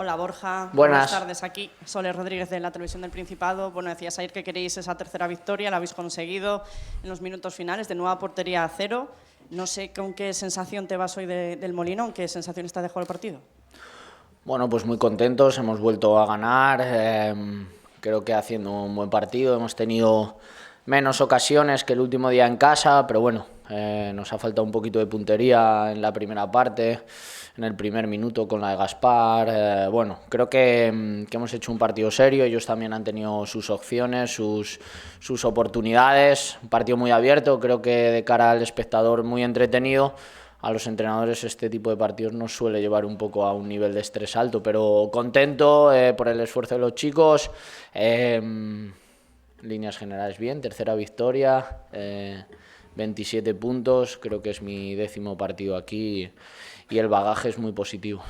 Hola Borja, Buenas tardes. Aquí Soler Rodríguez de la Televisión del Principado. Bueno, decías ayer que queréis esa tercera victoria, la habéis conseguido en los minutos finales, de nueva portería a 0. No sé con qué sensación te vas hoy del Molinón, qué sensación te ha dejado el partido. Bueno, pues muy contentos, hemos vuelto a ganar, creo que haciendo un buen partido, hemos tenido menos ocasiones que el último día en casa, pero bueno, nos ha faltado un poquito de puntería en la primera parte, en el primer minuto con la de Gaspar. Bueno, creo que hemos hecho un partido serio, ellos también han tenido sus opciones, sus oportunidades, un partido muy abierto, creo que de cara al espectador muy entretenido. A los entrenadores este tipo de partidos nos suele llevar un poco a un nivel de estrés alto, pero contento por el esfuerzo de los chicos. Líneas generales bien, tercera victoria, 27 puntos, creo que es mi 10º partido aquí y el bagaje es muy positivo.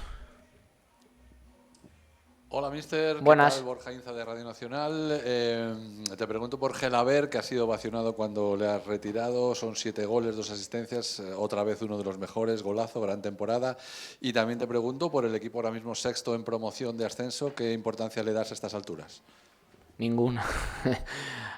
Hola, míster. Buenas. ¿Qué tal? Borja Inza de Radio Nacional. Te pregunto por Gelaber, que ha sido ovacionado cuando le has retirado. Son 7 goles, 2 asistencias, otra vez uno de los mejores, golazo, gran temporada. Y también te pregunto por el equipo ahora mismo sexto en promoción de ascenso, ¿qué importancia le das a estas alturas? Ninguna.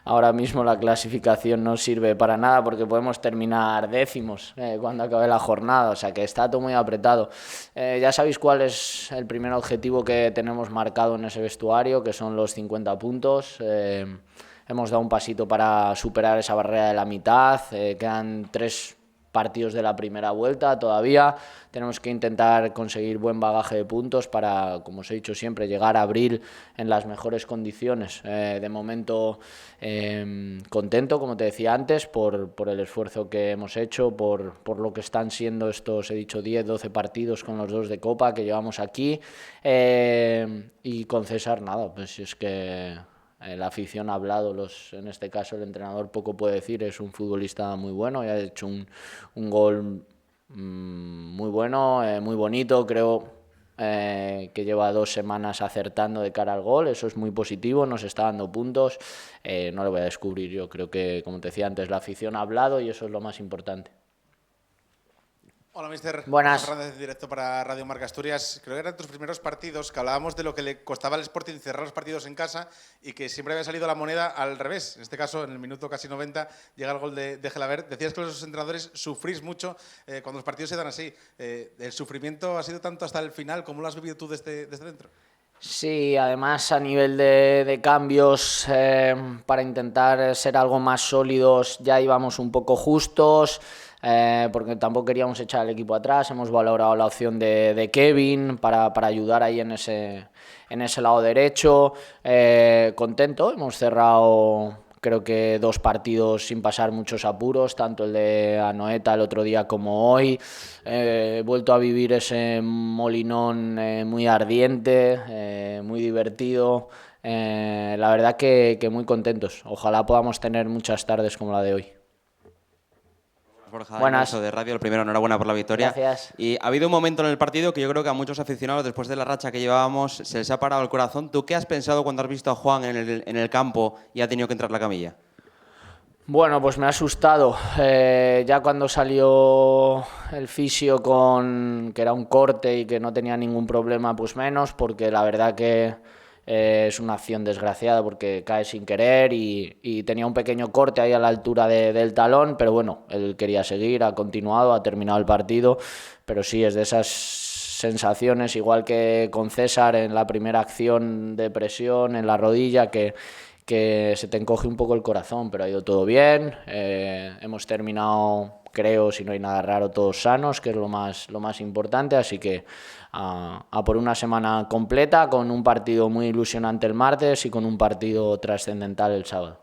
Ahora mismo la clasificación no sirve para nada porque podemos terminar décimos cuando acabe la jornada, o sea que está todo muy apretado. Ya sabéis cuál es el primer objetivo que tenemos marcado en ese vestuario, que son los 50 puntos. Hemos dado un pasito para superar esa barrera de la mitad, quedan 3 partidos de la primera vuelta todavía, tenemos que intentar conseguir buen bagaje de puntos para, como os he dicho siempre, llegar a abril en las mejores condiciones. De momento contento, como te decía antes, por el esfuerzo que hemos hecho, por lo que están siendo estos, he dicho, 10-12 partidos con los 2 de Copa que llevamos aquí, y con César nada, pues es que la afición ha hablado, en este caso el entrenador poco puede decir, es un futbolista muy bueno y ha hecho un gol muy bueno, muy bonito, creo que lleva 2 semanas acertando de cara al gol, eso es muy positivo, nos está dando puntos, no lo voy a descubrir yo, creo que como te decía antes la afición ha hablado y eso es lo más importante. Hola, míster. Buenas. José Fernández, directo para Radio Marca Asturias. Creo que eran tus primeros partidos que hablábamos de lo que le costaba al Sporting cerrar los partidos en casa y que siempre había salido la moneda al revés. En este caso, en el minuto casi 90, llega el gol de Gelaber. Decías que los entrenadores sufrís mucho cuando los partidos se dan así. ¿El sufrimiento ha sido tanto hasta el final? ¿Cómo lo has vivido tú desde dentro? Sí, además a nivel de cambios, para intentar ser algo más sólidos ya íbamos un poco justos, porque tampoco queríamos echar al equipo atrás, hemos valorado la opción de Kevin para ayudar ahí en ese lado derecho, contento, hemos cerrado creo que 2 partidos sin pasar muchos apuros, tanto el de Anoeta el otro día como hoy. He vuelto a vivir ese Molinón muy ardiente, muy divertido. La verdad que muy contentos. Ojalá podamos tener muchas tardes como la de hoy. Borja, Buenas. de Radio. El primero, enhorabuena por la victoria. Gracias. Y ha habido un momento en el partido que yo creo que a muchos aficionados, después de la racha que llevábamos, se les ha parado el corazón. ¿Tú qué has pensado cuando has visto a Juan en el campo y ha tenido que entrar la camilla? Bueno, pues me ha asustado. Ya cuando salió el fisio que era un corte y que no tenía ningún problema, pues menos, porque la verdad que es una acción desgraciada porque cae sin querer y tenía un pequeño corte ahí a la altura del talón, pero bueno, él quería seguir, ha continuado, ha terminado el partido, pero sí, es de esas sensaciones, igual que con César en la primera acción de presión en la rodilla, que se te encoge un poco el corazón, pero ha ido todo bien, hemos terminado, creo, si no hay nada raro, todos sanos, que es lo más importante, así que a por una semana completa, con un partido muy ilusionante el martes y con un partido trascendental el sábado.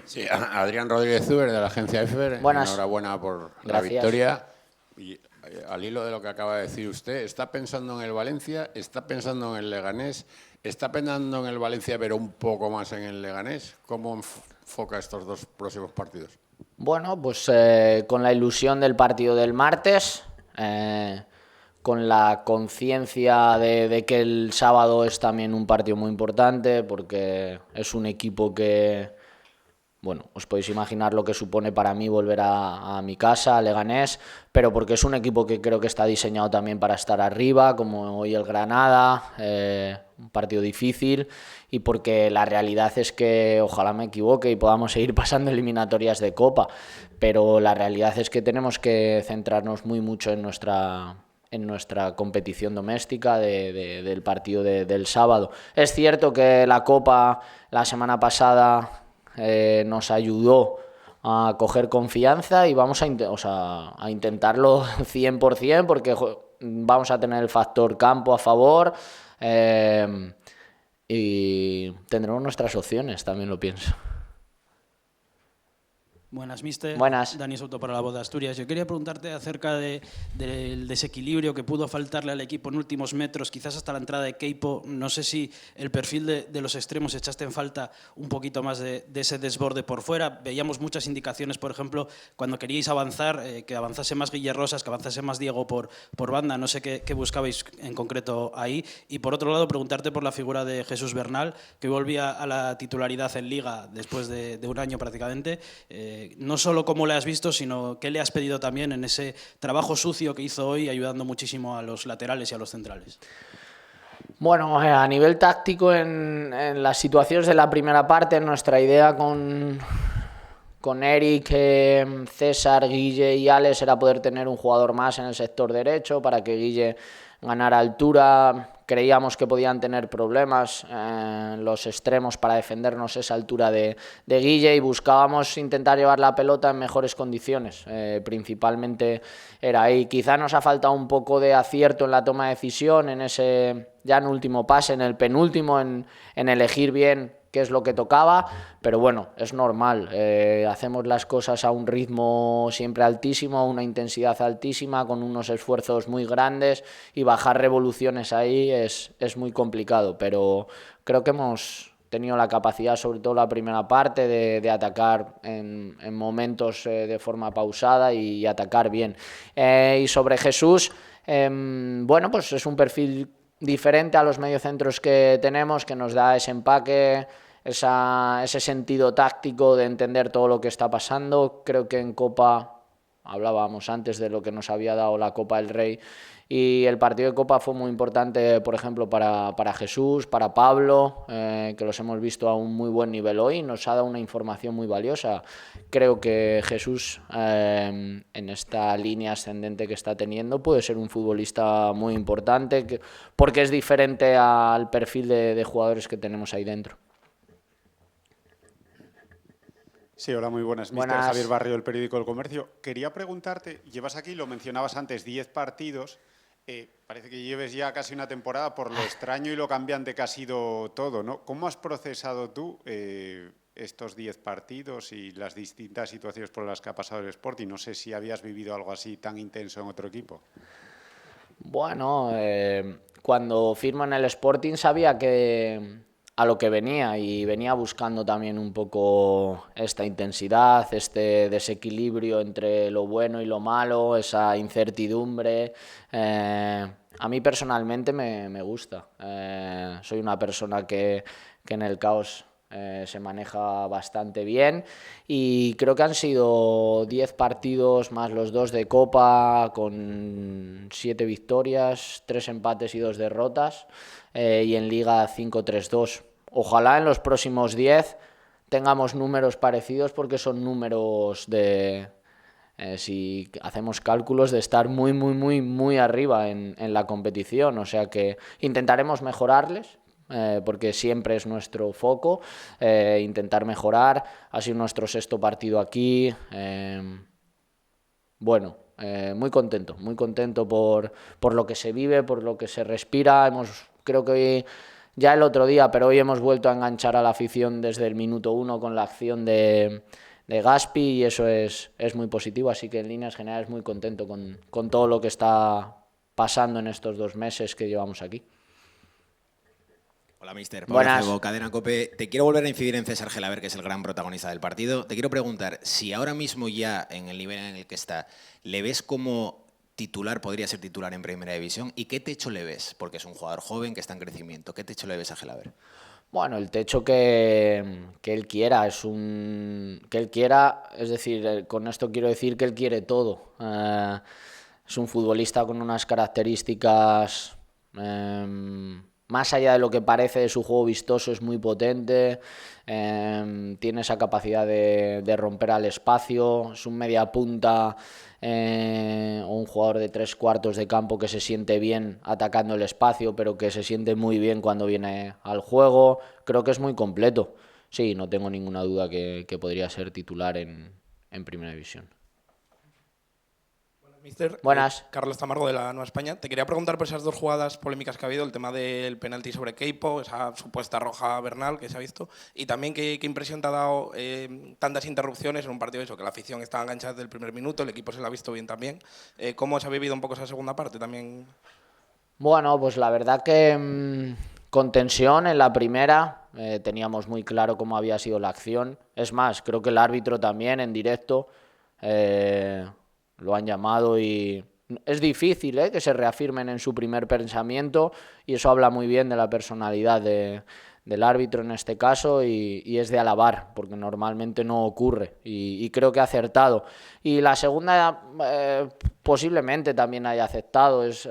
Sí, Adrián Rodríguez Zuber, de la agencia EFER. Buenas. Enhorabuena por la Gracias. victoria. Y al hilo de lo que acaba de decir usted, ¿está pensando en el Valencia? ¿Está pensando en el Leganés? ¿Está pensando en el Valencia, pero un poco más en el Leganés? ¿Cómo enfoca estos 2 próximos partidos? Bueno, pues con la ilusión del partido del martes, con la conciencia de que el sábado es también un partido muy importante, porque es un equipo que bueno, os podéis imaginar lo que supone para mí volver a mi casa, a Leganés, pero porque es un equipo que creo que está diseñado también para estar arriba, como hoy el Granada, un partido difícil, y porque la realidad es que, ojalá me equivoque y podamos seguir pasando eliminatorias de Copa, pero la realidad es que tenemos que centrarnos muy mucho en nuestra competición doméstica del partido del sábado. Es cierto que la Copa la semana pasada nos ayudó a coger confianza y vamos a intentarlo 100% porque vamos a tener el factor campo a favor y tendremos nuestras opciones, también lo pienso. Buenas, mister. Buenas. Dani Soto para La Voz de Asturias. Yo quería preguntarte acerca del desequilibrio que pudo faltarle al equipo en últimos metros, quizás hasta la entrada de Queipo. No sé si el perfil de los extremos echaste en falta un poquito más de ese desborde por fuera. Veíamos muchas indicaciones, por ejemplo, cuando queríais avanzar, que avanzase más Guille Rosas, que avanzase más Diego por banda. No sé qué buscabais en concreto ahí. Y por otro lado, preguntarte por la figura de Jesús Bernal, que volvía a la titularidad en Liga después de un año prácticamente. No solo cómo le has visto, sino qué le has pedido también en ese trabajo sucio que hizo hoy, ayudando muchísimo a los laterales y a los centrales. Bueno, a nivel táctico, en las situaciones de la primera parte, nuestra idea con Eric, César, Guille y Alex era poder tener un jugador más en el sector derecho para que Guille ganara altura. Creíamos que podían tener problemas los extremos para defendernos esa altura de Guille y buscábamos intentar llevar la pelota en mejores condiciones. Principalmente era ahí. Quizá nos ha faltado un poco de acierto en la toma de decisión, en ese ya en último pase, en el penúltimo, en elegir bien qué es lo que tocaba, pero bueno, es normal. Hacemos las cosas a un ritmo siempre altísimo, a una intensidad altísima, con unos esfuerzos muy grandes, y bajar revoluciones ahí es muy complicado, pero creo que hemos tenido la capacidad, sobre todo la primera parte, de atacar en momentos de forma pausada y atacar bien. Y sobre Jesús, bueno, pues es un perfil diferente a los mediocentros que tenemos, que nos da ese empaque, ese sentido táctico de entender todo lo que está pasando. Creo que en Copa, hablábamos antes de lo que nos había dado la Copa del Rey, y el partido de Copa fue muy importante, por ejemplo, para Jesús, para Pablo, que los hemos visto a un muy buen nivel hoy, nos ha dado una información muy valiosa. Creo que Jesús, en esta línea ascendente que está teniendo, puede ser un futbolista muy importante, porque es diferente al perfil de jugadores que tenemos ahí dentro. Sí, hola, muy buenas. Buenas. Mister Javier Barrio, del periódico El Comercio. Quería preguntarte, llevas aquí, lo mencionabas antes, 10 partidos. Parece que lleves ya casi una temporada por lo extraño y lo cambiante que ha sido todo, ¿no? ¿Cómo has procesado tú estos 10 partidos y las distintas situaciones por las que ha pasado el Sporting? No sé si habías vivido algo así tan intenso en otro equipo. Bueno, cuando firmo en el Sporting sabía a lo que venía, y venía buscando también un poco esta intensidad, este desequilibrio entre lo bueno y lo malo, esa incertidumbre. A mí personalmente me gusta. Soy una persona que en el caos se maneja bastante bien, y creo que han sido 10 partidos más los 2 de Copa, con 7 victorias, 3 empates y 2 derrotas, y en Liga 5-3-2. Ojalá en los próximos 10 tengamos números parecidos, porque son números de, si hacemos cálculos, de estar muy arriba en la competición. O sea que intentaremos mejorarles, porque siempre es nuestro foco, intentar mejorar. Ha sido nuestro 6º partido aquí. Bueno, muy contento por lo que se vive, por lo que se respira. Creo que hoy, ya el otro día, pero hoy hemos vuelto a enganchar a la afición desde el minuto 1 con la acción de Gaspi, y eso es muy positivo. Así que en líneas generales muy contento con todo lo que está pasando en estos 2 meses que llevamos aquí. Hola, mister. Buenas. Pablo Cebo, Cadena COPE. Te quiero volver a incidir en César Gelaber, que es el gran protagonista del partido. Te quiero preguntar si ahora mismo, ya en el nivel en el que está, le ves como titular, podría ser titular en Primera División, y qué techo le ves, porque es un jugador joven que está en crecimiento. ¿Qué techo le ves a Gelaber? Bueno, el techo que él quiera que él quiera, es decir, con esto quiero decir que él quiere todo. Es un futbolista con unas características más allá de lo que parece de su juego vistoso, es muy potente, tiene esa capacidad de romper al espacio, es un media punta o un jugador de 3/4 de campo que se siente bien atacando el espacio, pero que se siente muy bien cuando viene al juego. Creo que es muy completo. Sí, no tengo ninguna duda que podría ser titular en Primera División. Mister, Buenas. Carlos Tamargo de la Nueva España. Te quería preguntar por esas dos jugadas polémicas que ha habido, el tema del penalti sobre Queipo, esa supuesta roja Bernal que se ha visto, y también qué impresión te ha dado tantas interrupciones en un partido eso, que la afición estaba enganchada desde el primer minuto, el equipo se lo ha visto bien también. ¿Cómo se ha vivido un poco esa segunda parte también? Bueno, pues la verdad que con tensión en la primera, teníamos muy claro cómo había sido la acción. Es más, creo que el árbitro también en directo lo han llamado y es difícil que se reafirmen en su primer pensamiento y eso habla muy bien de la personalidad del árbitro en este caso y es de alabar porque normalmente no ocurre y creo que ha acertado. Y la segunda posiblemente también haya acertado, es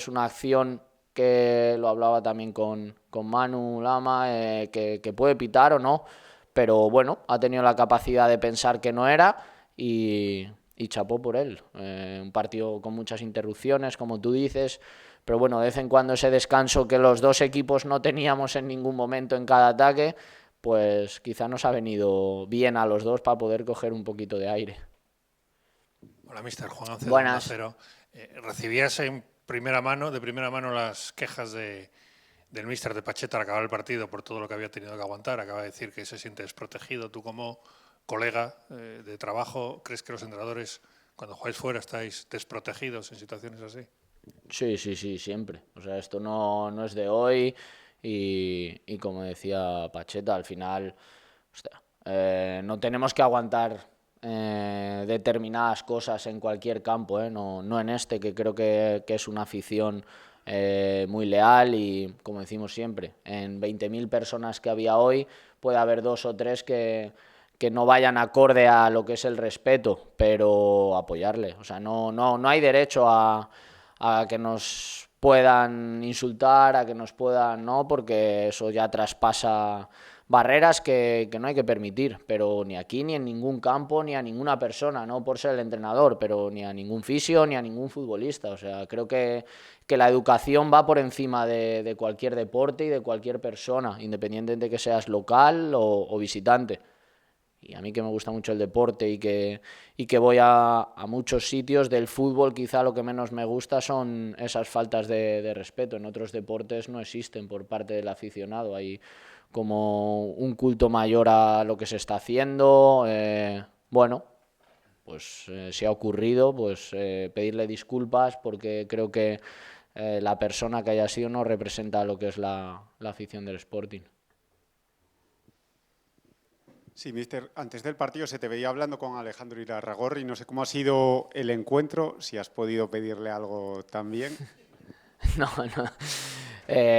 una acción que lo hablaba también con Manu Lama, que puede pitar o no, pero bueno, ha tenido la capacidad de pensar que no era y chapó por él. Un partido con muchas interrupciones, como tú dices, pero bueno, de vez en cuando ese descanso que los dos equipos no teníamos en ningún momento en cada ataque, pues quizá nos ha venido bien a los dos para poder coger un poquito de aire. Hola, mister. Juan Ancedo, Buenas. ¿Recibías de primera mano las quejas del míster de Pacheta al acabar el partido por todo lo que había tenido que aguantar? Acaba de decir que se siente desprotegido. Tú como colega de trabajo, ¿crees que los entrenadores cuando jugáis fuera estáis desprotegidos en situaciones así? Sí, siempre. O sea, esto no es de hoy y como decía Pacheta, al final no tenemos que aguantar determinadas cosas en cualquier campo, no en este, que creo que es una afición muy leal y, como decimos siempre, en 20.000 personas que había hoy puede haber 2 o 3 que no vayan acorde a lo que es el respeto, pero apoyarle. O sea, no hay derecho a que nos puedan insultar, a que nos puedan... No, porque eso ya traspasa barreras que no hay que permitir, pero ni aquí, ni en ningún campo, ni a ninguna persona, no por ser el entrenador, pero ni a ningún fisio, ni a ningún futbolista. O sea, creo que la educación va por encima de cualquier deporte y de cualquier persona, independientemente de que seas local o visitante. Y a mí que me gusta mucho el deporte y que voy a muchos sitios del fútbol, quizá lo que menos me gusta son esas faltas de respeto. En otros deportes no existen por parte del aficionado. Hay como un culto mayor a lo que se está haciendo. Bueno, pues si ha ocurrido, pues pedirle disculpas porque creo que la persona que haya sido no representa lo que es la afición del Sporting. Sí, mister, antes del partido se te veía hablando con Alejandro Irarragorri. No sé cómo ha sido el encuentro, si has podido pedirle algo también.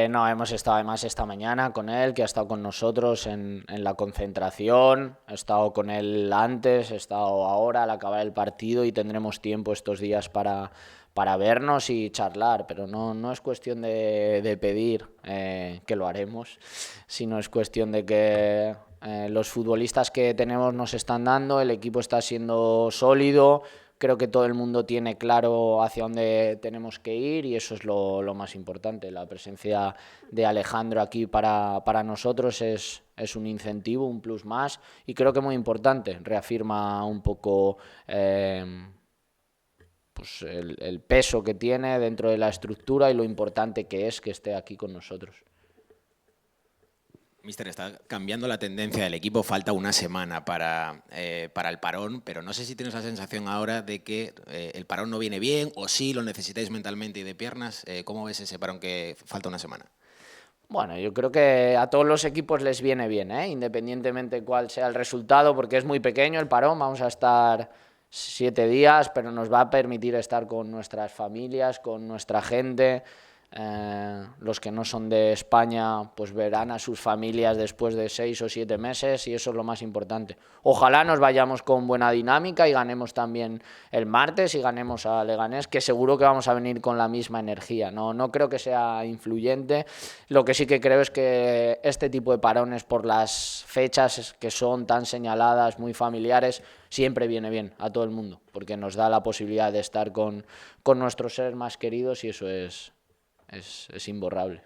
No, hemos estado además esta mañana con él, que ha estado con nosotros en la concentración. He estado con él antes, he estado ahora al acabar el partido y tendremos tiempo estos días para vernos y charlar, pero no es cuestión de pedir, que lo haremos, sino es cuestión de que los futbolistas que tenemos nos están dando, el equipo está siendo sólido, creo que todo el mundo tiene claro hacia dónde tenemos que ir y eso es lo más importante. La presencia de Alejandro aquí para nosotros es un incentivo, un plus más y creo que muy importante, reafirma un poco pues el peso que tiene dentro de la estructura y lo importante que es que esté aquí con nosotros. Mister, está cambiando la tendencia del equipo, falta una semana para el parón, pero no sé si tienes la sensación ahora de que el parón no viene bien o sí lo necesitáis mentalmente y de piernas. ¿Cómo ves ese parón que falta una semana? Bueno, yo creo que a todos los equipos les viene bien, independientemente cuál sea el resultado, porque es muy pequeño el parón, vamos a estar 7 días, pero nos va a permitir estar con nuestras familias, con nuestra gente. Los que no son de España pues verán a sus familias después de 6 o 7 meses y eso es lo más importante. Ojalá nos vayamos con buena dinámica y ganemos también el martes y ganemos a Leganés, que seguro que vamos a venir con la misma energía. No creo que sea influyente. Lo que sí que creo es que este tipo de parones por las fechas que son tan señaladas, muy familiares, siempre viene bien a todo el mundo, porque nos da la posibilidad de estar con nuestros seres más queridos y eso es imborrable.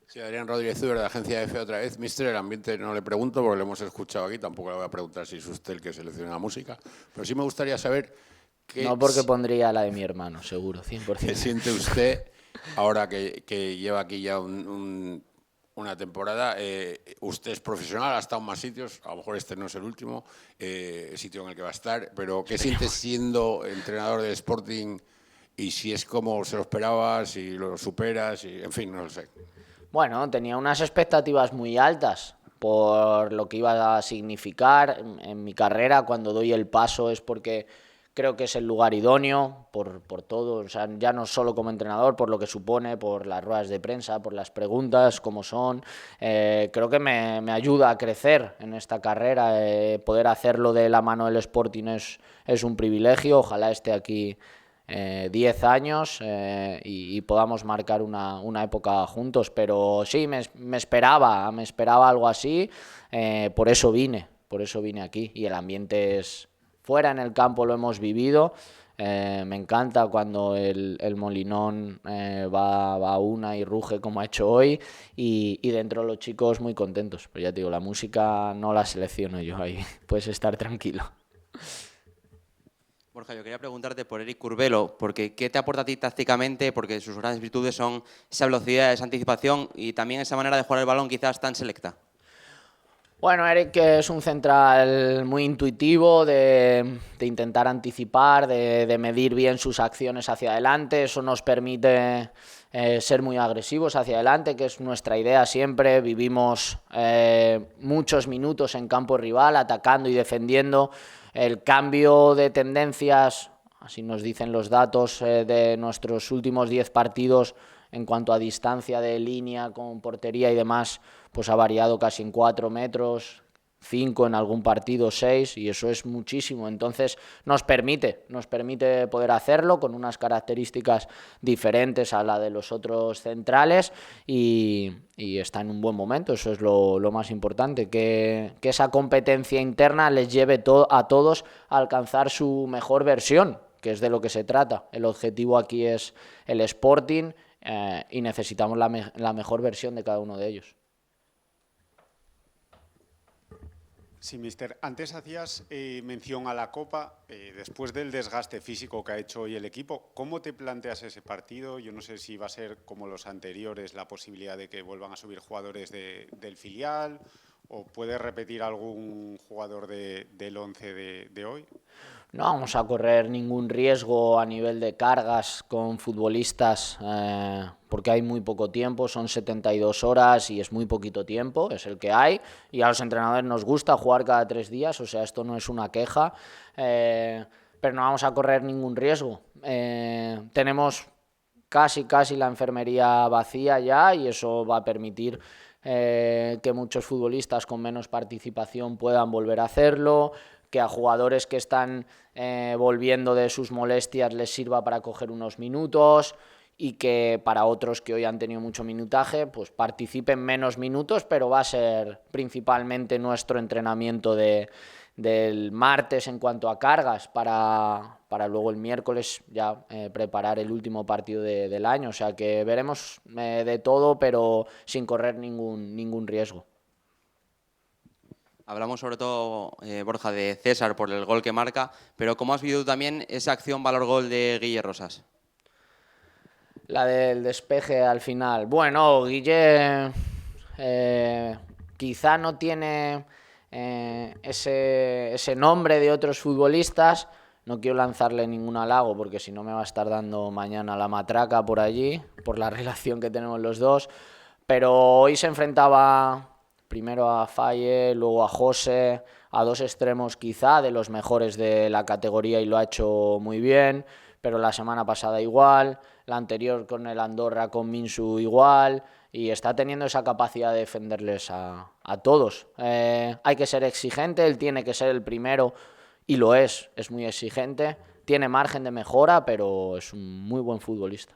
Sí, Adrián Rodríguez Zuber, de Agencia EFE otra vez. Mister, el ambiente no le pregunto porque lo hemos escuchado aquí, tampoco le voy a preguntar si es usted el que selecciona la música, pero sí me gustaría saber qué... No, porque pondría la de mi hermano, seguro, 100%. ¿Qué siente usted ahora que lleva aquí ya una temporada? Usted es profesional, ha estado en más sitios, a lo mejor este no es el último sitio en el que va a estar, pero ¿qué siente siendo entrenador del Sporting? Y si es como se lo esperaba, si lo superas, en fin, no lo sé. Bueno, tenía unas expectativas muy altas por lo que iba a significar en mi carrera. Cuando doy el paso es porque creo que es el lugar idóneo por todo, o sea, ya no solo como entrenador, por lo que supone, por las ruedas de prensa, por las preguntas, como son. Creo que me ayuda a crecer en esta carrera. Poder hacerlo de la mano del Sporting es un privilegio. Ojalá esté aquí 10 años y podamos marcar una época juntos, pero sí, me esperaba algo así, por eso vine aquí y el ambiente es fuera, en el campo lo hemos vivido. Me encanta cuando el Molinón va a una y ruge como ha hecho hoy y dentro los chicos muy contentos, pero ya te digo, la música no la selecciono yo, ahí puedes estar tranquilo. Borja, yo quería preguntarte por Eric Curbelo, porque ¿qué te aporta a ti tácticamente? Porque sus grandes virtudes son esa velocidad, esa anticipación y también esa manera de jugar el balón quizás tan selecta. Bueno, Eric es un central muy intuitivo, de intentar anticipar, de medir bien sus acciones hacia adelante. Eso nos permite ser muy agresivos hacia adelante, que es nuestra idea siempre. Vivimos muchos minutos en campo rival, atacando y defendiendo. El cambio de tendencias, así nos dicen los datos de nuestros últimos 10 partidos en cuanto a distancia de línea con portería y demás, pues ha variado casi en 4 metros, 5 en algún partido, 6, y eso es muchísimo. Entonces nos permite poder hacerlo con unas características diferentes a la de los otros centrales y está en un buen momento. Eso es lo más importante, que esa competencia interna les lleve a todos a alcanzar su mejor versión, que es de lo que se trata. El objetivo aquí es el Sporting y necesitamos la mejor versión de cada uno de ellos. Sí, mister. Antes hacías mención a la Copa. Después del desgaste físico que ha hecho hoy el equipo, ¿cómo te planteas ese partido? Yo no sé si va a ser como los anteriores, la posibilidad de que vuelvan a subir jugadores del filial, o puede repetir algún jugador del 11 de hoy. No vamos a correr ningún riesgo a nivel de cargas con futbolistas porque hay muy poco tiempo, son 72 horas y es muy poquito tiempo, es el que hay, y a los entrenadores nos gusta jugar cada 3 días, o sea, esto no es una queja, pero no vamos a correr ningún riesgo. Tenemos casi la enfermería vacía ya y eso va a permitir que muchos futbolistas con menos participación puedan volver a hacerlo, que a jugadores que están volviendo de sus molestias les sirva para coger unos minutos y que para otros que hoy han tenido mucho minutaje pues participen menos minutos, pero va a ser principalmente nuestro entrenamiento del martes en cuanto a cargas para luego el miércoles ya preparar el último partido del año, o sea que veremos de todo pero sin correr ningún riesgo. Hablamos sobre todo, Borja, de César por el gol que marca, pero ¿cómo has vivido también esa acción valor-gol de Guille Rosas? La del despeje al final. Bueno, Guille quizá no tiene ese nombre de otros futbolistas. No quiero lanzarle ningún halago porque si no me va a estar dando mañana la matraca por allí, por la relación que tenemos los dos. Pero hoy se enfrentaba primero a Faye, luego a José, a 2 extremos quizá de los mejores de la categoría y lo ha hecho muy bien. pero la semana pasada igual, la anterior con el Andorra, con Minsu igual, y está teniendo esa capacidad de defenderles a todos. Hay que ser exigente, él tiene que ser el primero, y lo es muy exigente, tiene margen de mejora, pero es un muy buen futbolista.